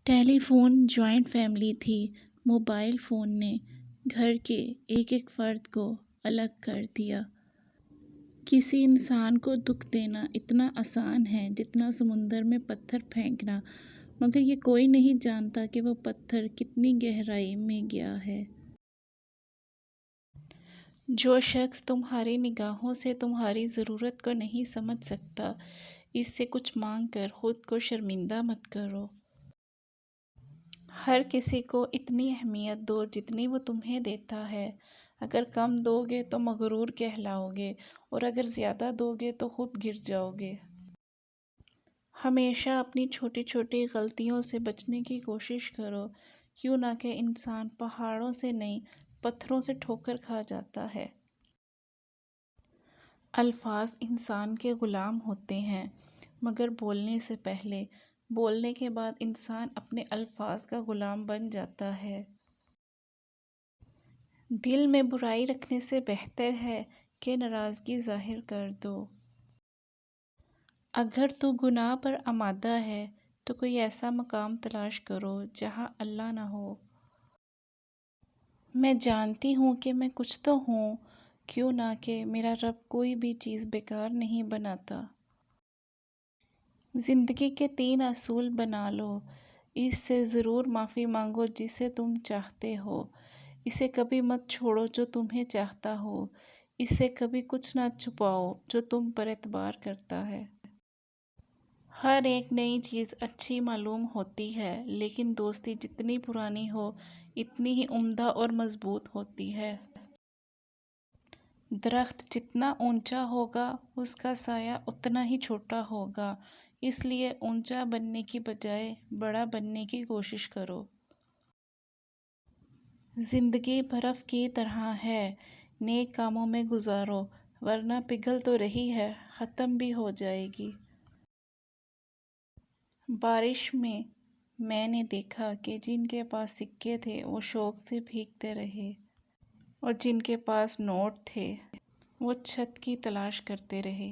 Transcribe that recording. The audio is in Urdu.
ٹیلی فون جوائنٹ فیملی تھی۔ موبائل فون نے گھر کے ایک ایک فرد کو الگ کر دیا۔ کسی انسان کو دکھ دینا اتنا آسان ہے جتنا سمندر میں پتھر پھینکنا، مگر یہ کوئی نہیں جانتا کہ وہ پتھر کتنی گہرائی میں گیا ہے۔ جو شخص تمہاری نگاہوں سے تمہاری ضرورت کو نہیں سمجھ سکتا، اس سے کچھ مانگ کر خود کو شرمندہ مت کرو۔ ہر کسی کو اتنی اہمیت دو جتنی وہ تمہیں دیتا ہے۔ اگر کم دو گے تو مغرور کہلاؤ گے، اور اگر زیادہ دو گے تو خود گر جاؤ گے۔ ہمیشہ اپنی چھوٹی چھوٹی غلطیوں سے بچنے کی کوشش کرو، کیوں نہ کہ انسان پہاڑوں سے نہیں پتھروں سے ٹھوکر کھا جاتا ہے۔ الفاظ انسان کے غلام ہوتے ہیں، مگر بولنے سے پہلے، بولنے کے بعد انسان اپنے الفاظ کا غلام بن جاتا ہے۔ دل میں برائی رکھنے سے بہتر ہے کہ ناراضگی ظاہر کر دو۔ اگر تو گناہ پر آمادہ ہے تو کوئی ایسا مقام تلاش کرو جہاں اللہ نہ ہو۔ میں جانتی ہوں کہ میں کچھ تو ہوں، کیوں نہ کہ میرا رب کوئی بھی چیز بیکار نہیں بناتا۔ زندگی کے 3 اصول بنا لو۔ اس سے ضرور معافی مانگو جسے تم چاہتے ہو۔ اسے کبھی مت چھوڑو جو تمہیں چاہتا ہو۔ اس سے کبھی کچھ نہ چھپاؤ جو تم پر اعتبار کرتا ہے۔ ہر ایک نئی چیز اچھی معلوم ہوتی ہے، لیکن دوستی جتنی پرانی ہو اتنی ہی عمدہ اور مضبوط ہوتی ہے۔ درخت جتنا اونچا ہوگا اس کا سایہ اتنا ہی چھوٹا ہوگا، اس لیے اونچا بننے کی بجائے بڑا بننے کی کوشش کرو۔ زندگی برف کی طرح ہے، نیک کاموں میں گزارو، ورنہ پگھل تو رہی ہے، ختم بھی ہو جائے گی۔ بارش میں نے دیکھا کہ جن کے پاس سکے تھے وہ شوق سے بھیگتے رہے، اور جن کے پاس نوٹ تھے وہ چھت کی تلاش کرتے رہے۔